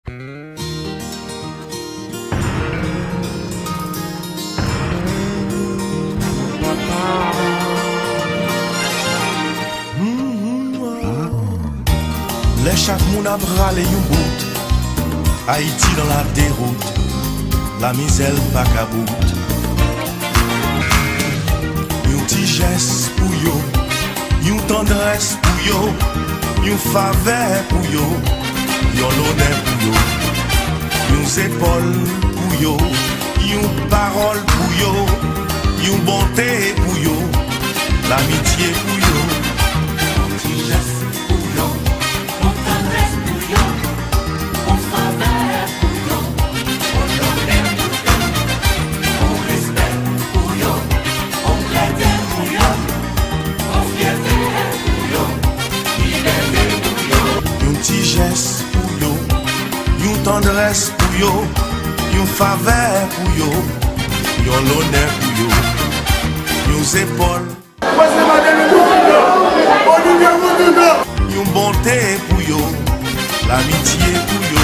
Les chaque moun a bralé yon bout, Haïti dans la déroute, la misère pas qu'à bout. Yon petit geste pour yo, yon tendresse pour yo, yon faveur pour yo, yon honneur pour yo, yon épaules pour yo, yon parole pour yo, yon bonté pour yo, l'amitié pour yo. Pour yo, yon tendresse pour yo, yon faveur pour yo, yon honneur pour yo, yon épaules, yon bonté pour yo, l'amitié pour yo.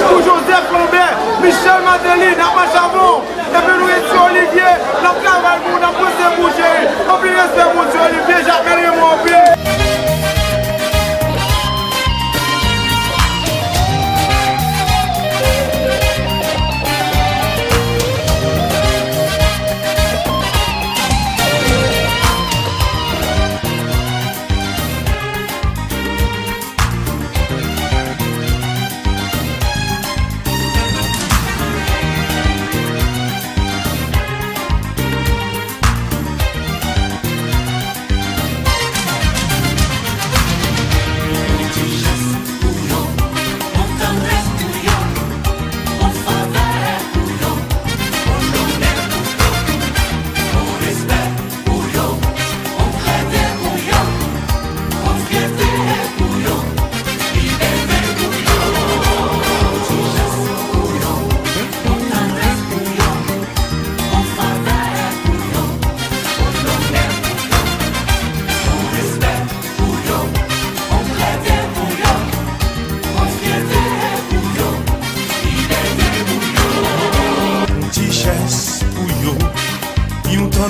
Pour Joseph Lambert, Michel Madeline, Napa Chavon, et puis nous étions Olivier, notre travail pour nous pousser bouger. On peut rester pour Dieu Olivier, j'appelle mon pied.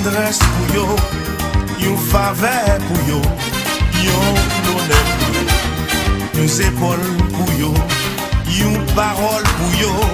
Tendresse pour yo, yon faveur pour yo, yon honneur pour yo, yon épaules pour yo, yon parole pour yo.